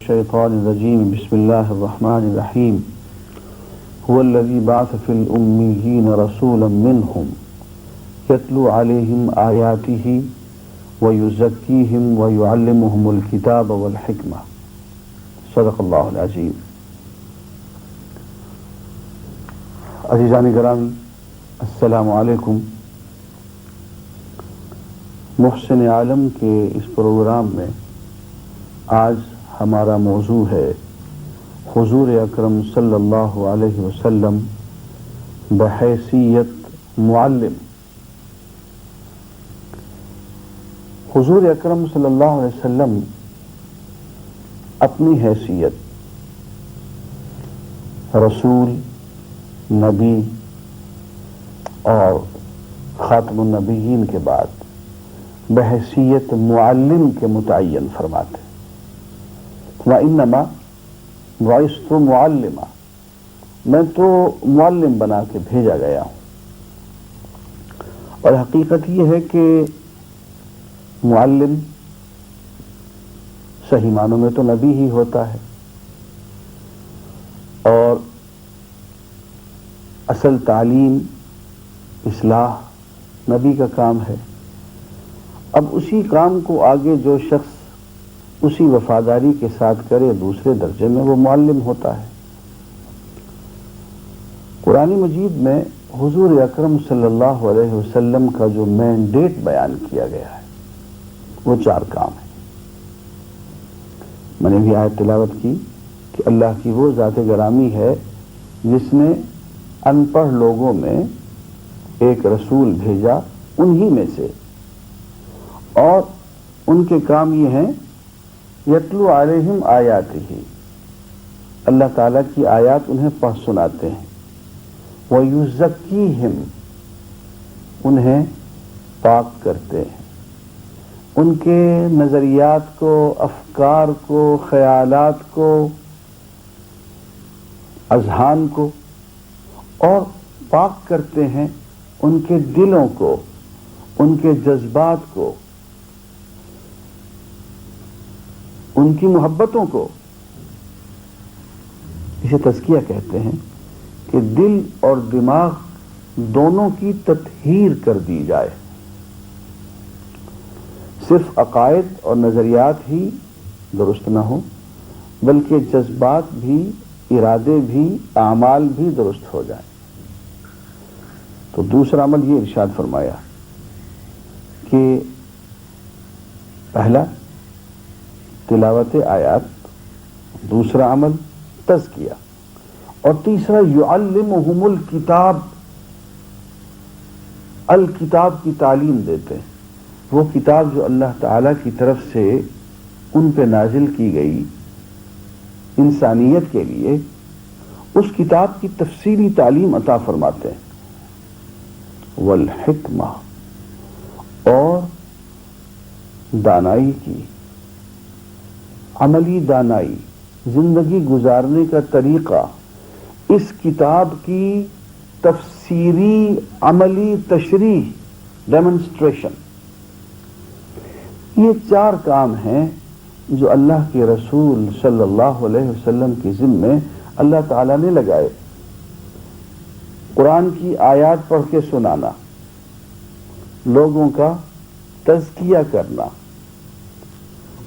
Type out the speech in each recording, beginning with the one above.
الشيطان الرجيم بسم الله الرحمن الرحيم هو الذي بعث في الأميين رسولا منهم يتلو عليهم آياته ويزكيهم ويعلمهم الكتاب والحكمة صدق الله العظيم۔ عزیزان گرامی، السلام علیکم۔ محسن عالم کے اس پروگرام میں آج ہمارا موضوع ہے حضور اکرم صلی اللہ علیہ وسلم بحیثیت معلم۔ حضور اکرم صلی اللہ علیہ وسلم اپنی حیثیت رسول، نبی اور خاتم النبیین کے بعد بحیثیت معلم کے متعین فرماتے۔ وَإِنَّمَا بُعِثْتُ مُعَلِّمًا، میں تو معلم بنا کے بھیجا گیا ہوں۔ اور حقیقت یہ ہے کہ معلم صحیح معنوں میں تو نبی ہی ہوتا ہے، اور اصل تعلیم، اصلاح نبی کا کام ہے۔ اب اسی کام کو آگے جو شخص اسی وفاداری کے ساتھ کرے دوسرے درجے میں، وہ معلم ہوتا ہے۔ قرآن مجید میں حضور اکرم صلی اللہ علیہ وسلم کا جو مینڈیٹ بیان کیا گیا ہے وہ 4 کام ہیں۔ میں نے بھی آیت تلاوت کی کہ اللہ کی وہ ذات گرامی ہے جس نے ان پڑھ لوگوں میں ایک رسول بھیجا انہی میں سے، اور ان کے کام یہ ہیں یتلو علیہم آیاتہ، اللہ تعالیٰ کی آیات انہیں پڑھ سناتے ہیں، وَيُزَكِّيهِمْ، انہیں پاک کرتے ہیں، ان کے نظریات کو، افکار کو، خیالات کو، اذہان کو، اور پاک کرتے ہیں ان کے دلوں کو، ان کے جذبات کو، ان کی محبتوں کو۔ اسے تزکیہ کہتے ہیں کہ دل اور دماغ دونوں کی تطہیر کر دی جائے، صرف عقائد اور نظریات ہی درست نہ ہو بلکہ جذبات بھی، ارادے بھی، اعمال بھی درست ہو جائیں۔ تو دوسرا عمل یہ ارشاد فرمایا کہ پہلا تلاوت آیات، دوسرا عمل تزکیہ، اور تیسرا یعلمہم الکتاب، الکتاب کی تعلیم دیتے ہیں۔ وہ کتاب جو اللہ تعالیٰ کی طرف سے ان پہ نازل کی گئی انسانیت کے لیے، اس کتاب کی تفصیلی تعلیم عطا فرماتے ہیں۔ والحکمہ، اور دانائی کی، عملی دانائی، زندگی گزارنے کا طریقہ، اس کتاب کی تفسیری عملی تشریح، ڈیمونسٹریشن۔ یہ 4 کام ہیں جو اللہ کے رسول صلی اللہ علیہ وسلم کی ذمہ اللہ تعالیٰ نے لگائے۔ قرآن کی آیات پڑھ کے سنانا، لوگوں کا تزکیہ کرنا،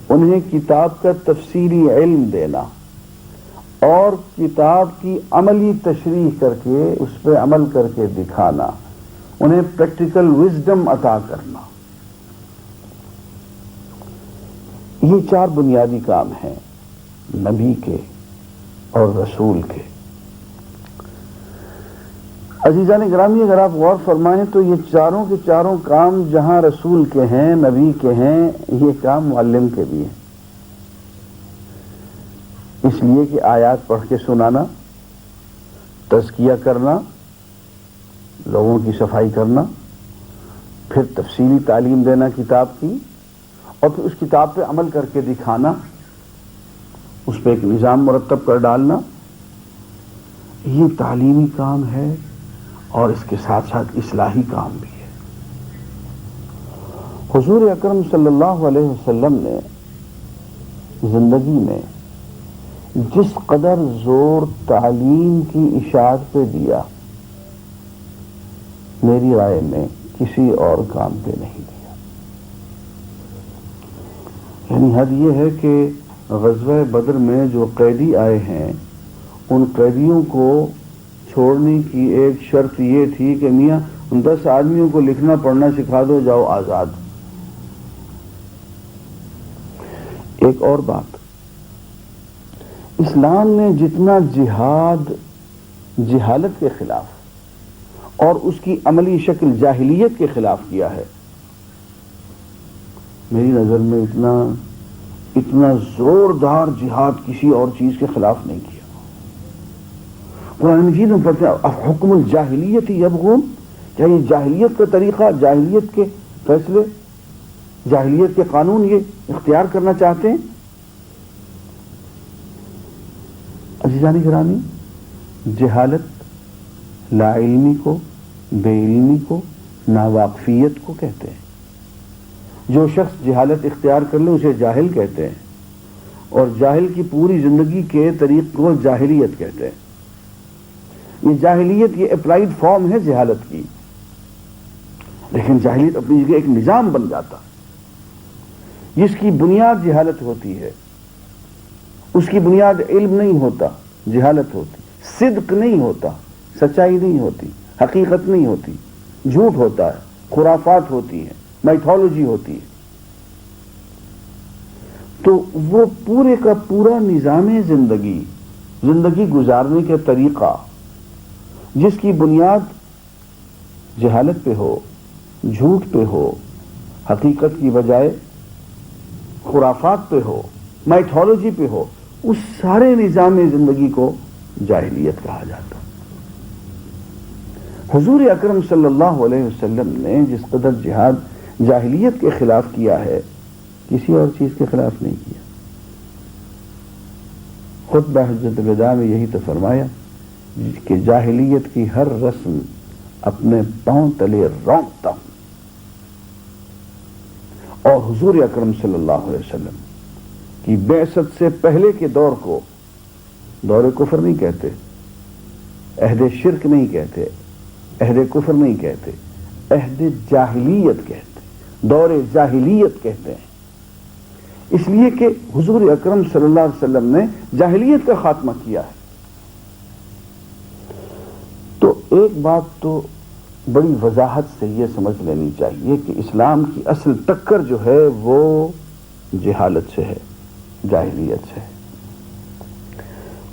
انہیں کتاب کا تفصیلی علم دینا، اور کتاب کی عملی تشریح کر کے اس پہ عمل کر کے دکھانا، انہیں پریکٹیکل وزڈم عطا کرنا۔ یہ 4 بنیادی کام ہیں نبی کے اور رسول کے۔ عزیزان گرامی، اگر آپ غور فرمائیں تو یہ چاروں کے چاروں کام جہاں رسول کے ہیں، نبی کے ہیں، یہ کام معلم کے بھی ہیں۔ اس لیے کہ آیات پڑھ کے سنانا، تزکیہ کرنا، لوگوں کی صفائی کرنا، پھر تفصیلی تعلیم دینا کتاب کی، اور پھر اس کتاب پہ عمل کر کے دکھانا، اس پہ ایک نظام مرتب کر ڈالنا، یہ تعلیمی کام ہے اور اس کے ساتھ ساتھ اصلاحی کام بھی ہے۔ حضور اکرم صلی اللہ علیہ وسلم نے زندگی میں جس قدر زور تعلیم کی اشاعت پہ دیا میری رائے میں کسی اور کام پہ نہیں دیا. یعنی حد یہ ہے کہ غزوہ بدر میں جو قیدی آئے ہیں ان قیدیوں کو چھوڑنے کی ایک شرط یہ تھی کہ میاں 10 آدمیوں کو لکھنا پڑھنا سکھا دو، جاؤ آزاد. ایک اور بات، اسلام نے جتنا جہاد جہالت کے خلاف اور اس کی عملی شکل جاہلیت کے خلاف کیا ہے، میری نظر میں اتنا زوردار جہاد کسی اور چیز کے خلاف نہیں کیا. قرآن مجید میں پڑھتے ہیں حکم الجاہلیت یبغون، کیا یہ جاہلیت کا طریقہ، جاہلیت کے فیصلے، جاہلیت کے قانون یہ اختیار کرنا چاہتے ہیں؟ عزیزان گرامی، جہالت لا علمی کو، بے علمی کو، ناواقفیت کو کہتے ہیں. جو شخص جہالت اختیار کر لے اسے جاہل کہتے ہیں، اور جاہل کی پوری زندگی کے طریق کو جاہلیت کہتے ہیں. یہ جاہلیت یہ اپلائیڈ فارم ہے جہالت کی، لیکن جاہلیت اپنی جگہ ایک نظام بن جاتا جس کی بنیاد جہالت ہوتی ہے. اس کی بنیاد علم نہیں ہوتا، جہالت ہوتی. صدق نہیں ہوتا، سچائی نہیں ہوتی، حقیقت نہیں ہوتی، جھوٹ ہوتا ہے، خرافات ہوتی ہیں، میتھولوجی ہوتی ہے. تو وہ پورے کا پورا نظام زندگی گزارنے کا طریقہ جس کی بنیاد جہالت پہ ہو، جھوٹ پہ ہو، حقیقت کی بجائے خرافات پہ ہو، میتھولوجی پہ ہو، اس سارے نظام زندگی کو جاہلیت کہا جاتا. حضور اکرم صلی اللہ علیہ وسلم نے جس قدر جہاد جاہلیت کے خلاف کیا ہے کسی اور چیز کے خلاف نہیں کیا. خطبہ حجۃ الوداع میں یہی تو فرمایا کہ جاہلیت کی ہر رسم اپنے پاؤں تلے رونقتا ہوں. اور حضور اکرم صلی اللہ علیہ وسلم کی بعثت سے پہلے کے دور کو دور کفر نہیں کہتے، عہد شرک نہیں کہتے، عہد کفر نہیں کہتے، عہد جاہلیت کہتے، دور جاہلیت کہتے ہیں. اس لیے کہ حضور اکرم صلی اللہ علیہ وسلم نے جاہلیت کا خاتمہ کیا ہے. تو ایک بات تو بڑی وضاحت سے یہ سمجھ لینی چاہیے کہ اسلام کی اصل ٹکر جو ہے وہ جہالت سے ہے، جاہلیت سے ہے.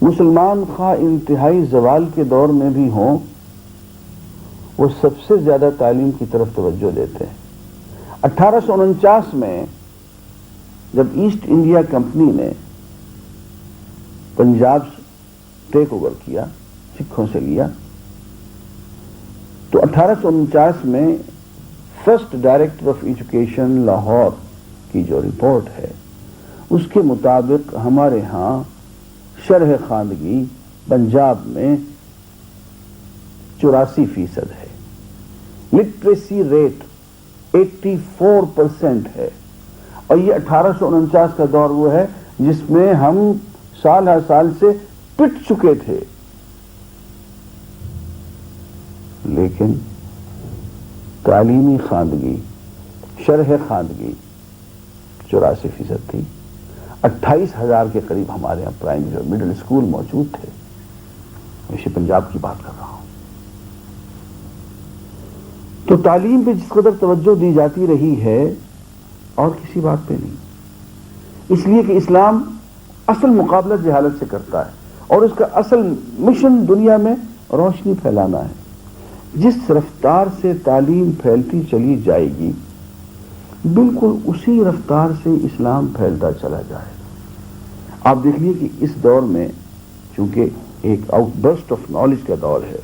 مسلمان خواہ انتہائی زوال کے دور میں بھی ہوں، وہ سب سے زیادہ تعلیم کی طرف توجہ دیتے ہیں. 1849 میں جب ایسٹ انڈیا کمپنی نے پنجاب ٹیک اوور کیا، سکھوں سے لیا، تو 1849 میں first director of education Lahore کی جو رپورٹ ہے اس کے مطابق ہمارے ہاں شرح خواندگی پنجاب میں 84% ہے، لٹریسی ریٹ 84% ہے. اور یہ 1849 کا دور وہ ہے جس میں ہم سال ہر سال سے پٹ چکے تھے، لیکن تعلیمی خواندگی، شرح خواندگی 84% تھی. 28,000 کے قریب ہمارے یہاں پرائمری اور مڈل اسکول موجود تھے. میں پنجاب کی بات کر رہا ہوں. تو تعلیم پہ جس قدر توجہ دی جاتی رہی ہے اور کسی بات پہ نہیں، اس لیے کہ اسلام اصل مقابلہ جہالت سے کرتا ہے اور اس کا اصل مشن دنیا میں روشنی پھیلانا ہے. جس رفتار سے تعلیم پھیلتی چلی جائے گی بالکل اسی رفتار سے اسلام پھیلتا چلا جائے گا. آپ دیکھ لیے کہ اس دور میں چونکہ ایک آؤٹ برسٹ آف نالج کا دور ہے،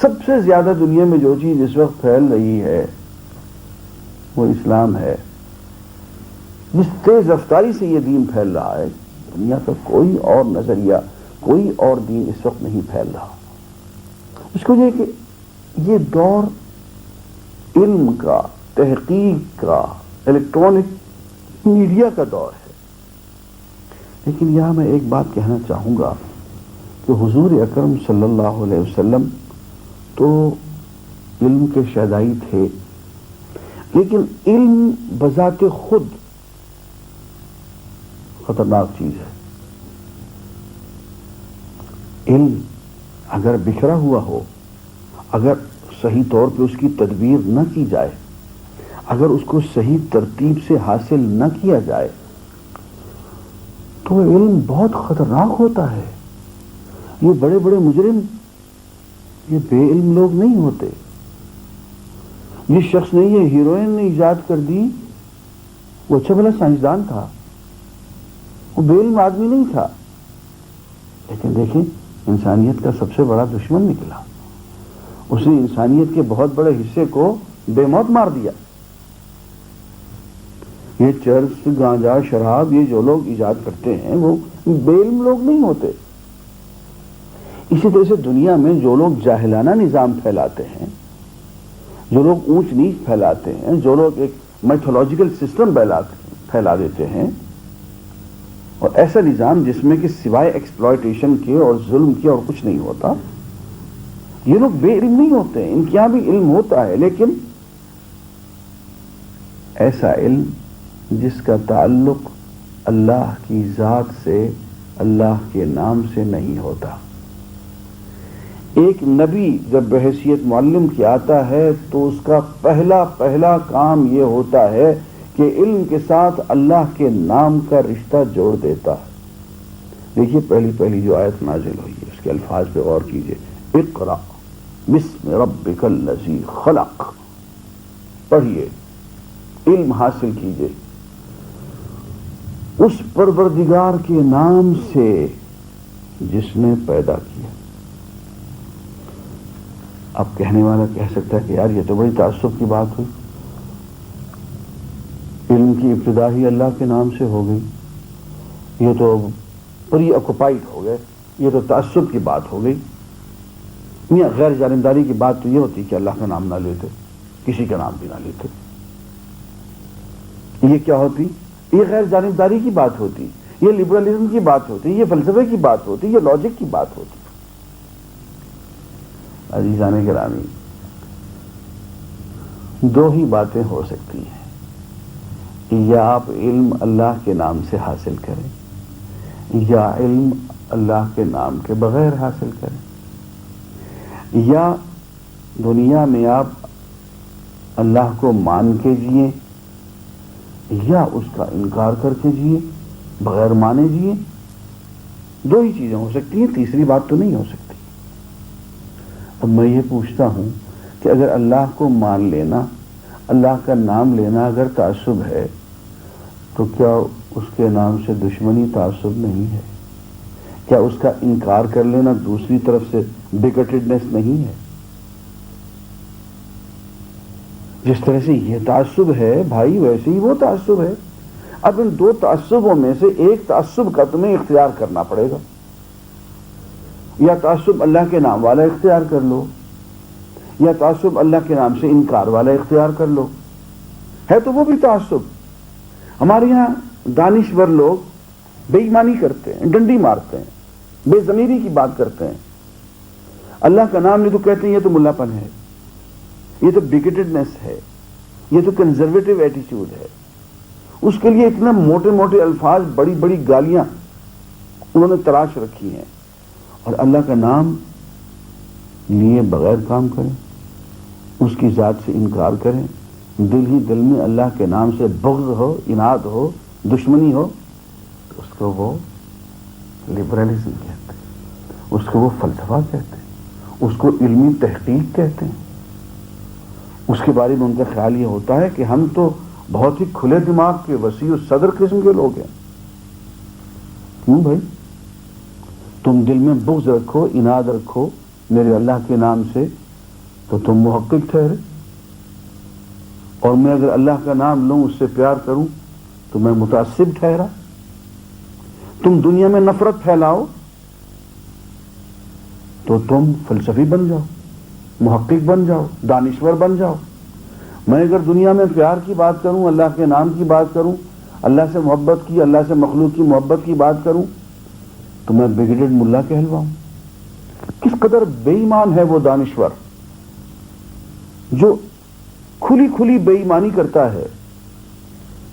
سب سے زیادہ دنیا میں جو چیز اس وقت پھیل رہی ہے وہ اسلام ہے. جس تیز رفتاری سے یہ دین پھیل رہا ہے دنیا کا کوئی اور نظریہ، کوئی اور دین اس وقت نہیں پھیل رہا. اس کو یہ کہ یہ دور علم کا، تحقیق کا، الیکٹرانک میڈیا کا دور ہے. لیکن یہاں میں ایک بات کہنا چاہوں گا کہ حضور اکرم صلی اللہ علیہ وسلم تو علم کے شیدائی تھے، لیکن علم بذات خود خطرناک چیز ہے۔ علم اگر بکھرا ہوا ہو، اگر صحیح طور پہ اس کی تدبیر نہ کی جائے، اگر اس کو صحیح ترتیب سے حاصل نہ کیا جائے تو علم بہت خطرناک ہوتا ہے۔ یہ بڑے بڑے مجرم یہ بے علم لوگ نہیں ہوتے۔ یہ شخص نے یہ ہیروئن نے ایجاد کر دی، وہ اچھا بھلا سائنسدان تھا، وہ بے علم آدمی نہیں تھا، لیکن دیکھیں انسانیت کا سب سے بڑا دشمن نکلا۔ اس نے انسانیت کے بہت بڑے حصے کو بے موت مار دیا۔ یہ چرس، گانجا، شراب، یہ جو لوگ ایجاد کرتے ہیں وہ بے علم لوگ نہیں ہوتے۔ اسی طرح سے دنیا میں جو لوگ جاہلانہ نظام پھیلاتے ہیں، جو لوگ اونچ نیچ پھیلاتے ہیں، جو لوگ ایک میتھولوجیکل سسٹم پھیلا دیتے ہیں، اور ایسا نظام جس میں کہ سوائے ایکسپلائٹیشن کے اور ظلم کے اور کچھ نہیں ہوتا، یہ لوگ بے علم نہیں ہوتے۔ ان کے یہاں بھی علم ہوتا ہے، لیکن ایسا علم جس کا تعلق اللہ کی ذات سے، اللہ کے نام سے نہیں ہوتا۔ ایک نبی جب بحیثیت معلم کی آتا ہے تو اس کا پہلا کام یہ ہوتا ہے کہ علم کے ساتھ اللہ کے نام کا رشتہ جوڑ دیتا ہے۔ دیکھیے پہلی جو آیت نازل ہوئی ہے اس کے الفاظ پہ غور کیجئے، اقرأ بسم ربک الذی خلق، پڑھیے، علم حاصل کیجئے اس پروردگار کے نام سے جس نے پیدا کیا۔ اب کہنے والا کہہ سکتا ہے کہ یار یہ تو بڑی تعصب کی بات ہوئی، علم کی ابتدا ہی اللہ کے نام سے ہو گئی، یہ تو پری آکوپائڈ ہو گئے، یہ تو تعصب کی بات ہو گئی۔ یا غیر جانبداری کی بات تو یہ ہوتی کہ اللہ کا نام نہ لیتے، کسی کا نام بھی نہ لیتے۔ یہ کیا ہوتی؟ یہ غیر جانبداری کی بات ہوتی، یہ لبرلزم کی بات ہوتی، یہ فلسفے کی بات ہوتی، یہ لاجک کی بات ہوتی۔ عزیزان گرامی، دو ہی باتیں ہو سکتی ہیں، یا آپ علم اللہ کے نام سے حاصل کریں، یا علم اللہ کے نام کے بغیر حاصل کریں، یا دنیا میں آپ اللہ کو مان کے جئیں یا اس کا انکار کر کے جئیں، بغیر مانے جئیں۔ دو ہی چیزیں ہو سکتی ہیں، تیسری بات تو نہیں ہو سکتی۔ اب میں یہ پوچھتا ہوں کہ اگر اللہ کو مان لینا، اللہ کا نام لینا اگر تعصب ہے تو کیا اس کے نام سے دشمنی تعصب نہیں ہے؟ کیا اس کا انکار کر لینا دوسری طرف سے بگٹڈنس نہیں ہے؟ جس طرح سے یہ تعصب ہے بھائی، ویسے ہی وہ تعصب ہے۔ اب ان دو تعصبوں میں سے ایک تعصب کا تمہیں اختیار کرنا پڑے گا، یا تعصب اللہ کے نام والا اختیار کر لو، یا تعصب اللہ کے نام سے انکار والا اختیار کر لو۔ ہے تو وہ بھی تعصب۔ ہمارے یہاں دانشور لوگ بے ایمانی کرتے ہیں، ڈنڈی مارتے ہیں، بے ضمیری کی بات کرتے ہیں، اللہ کا نام لے تو کہتے ہیں یہ تو ملا پن ہے، یہ تو بگٹڈنس ہے، یہ تو کنزرویٹو ایٹیچیوڈ ہے۔ اس کے لیے اتنے موٹے موٹے الفاظ، بڑی بڑی گالیاں انہوں نے تراش رکھی ہیں، اور اللہ کا نام لیے بغیر کام کریں، اس کی ذات سے انکار کریں، دل ہی دل میں اللہ کے نام سے بغض ہو، اناد ہو، دشمنی ہو، تو اس کو وہ لبرلزم کہتے ہیں، اس کو وہ فلسفہ کہتے ہیں، اس کو علمی تحقیق کہتے ہیں۔ اس کے بارے میں ان کا خیال یہ ہوتا ہے کہ ہم تو بہت ہی کھلے دماغ کے، وسیع صدر قسم کے لوگ ہیں۔ کیوں بھائی؟ تم دل میں بغض رکھو، اناد رکھو میرے اللہ کے نام سے تو تم محقق ٹھہرے، اور میں اگر اللہ کا نام لوں، اس سے پیار کروں تو میں متعصب ٹھہرا۔ تم دنیا میں نفرت پھیلاؤ تو تم فلسفی بن جاؤ، محقق بن جاؤ، دانشور بن جاؤ۔ میں اگر دنیا میں پیار کی بات کروں، اللہ کے نام کی بات کروں، اللہ سے محبت کی, اللہ سے مخلوق کی محبت کی بات کروں تو میں بگڑیڈ ملا کہلواؤں. کس قدر بے ایمان ہے وہ دانشور جو کھلی کھلی بے ایمانی کرتا ہے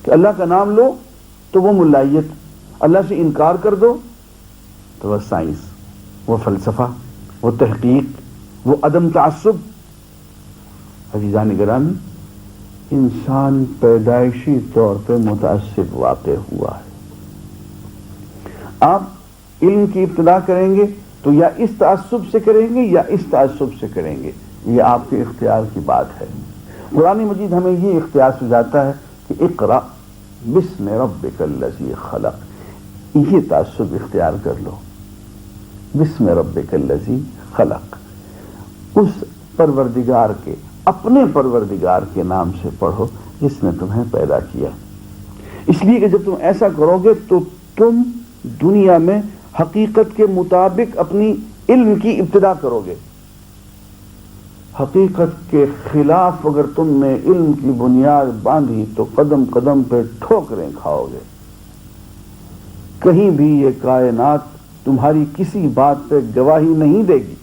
کہ اللہ کا نام لو تو وہ ملائیت, اللہ سے انکار کر دو تو وہ سائنس, وہ فلسفہ, وہ تحقیق, وہ عدم تعصب. عزیزان گرامی, انسان پیدائشی طور پہ متعصب واقع ہوا ہے. آپ علم کی ابتدا کریں گے تو یا اس تعصب سے کریں گے یا اس تعصب سے کریں گے, یہ آپ کے اختیار کی بات ہے. قرآن مجید ہمیں یہ اختیار سجاتا ہے کہ اقرأ بسم ربک الذی خلق, یہ تعصب اختیار کر لو. بسم ربک الذی خلق, اس پروردگار کے, اپنے پروردگار کے نام سے پڑھو جس نے تمہیں پیدا کیا. اس لیے کہ جب تم ایسا کرو گے تو تم دنیا میں حقیقت کے مطابق اپنی علم کی ابتدا کرو گے. حقیقت کے خلاف اگر تم نے علم کی بنیاد باندھی تو قدم قدم پہ ٹھوکریں کھاؤ گے. کہیں بھی یہ کائنات تمہاری کسی بات پہ گواہی نہیں دے گی.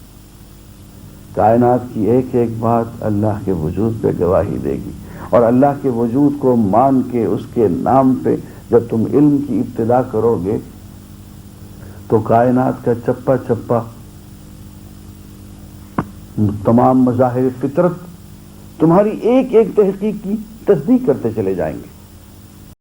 کائنات کی ایک ایک بات اللہ کے وجود پہ گواہی دے گی, اور اللہ کے وجود کو مان کے اس کے نام پہ جب تم علم کی ابتدا کرو گے تو کائنات کا چپا چپا تمام مظاہر فطرت تمہاری ایک ایک تحقیق کی تصدیق کرتے چلے جائیں گے.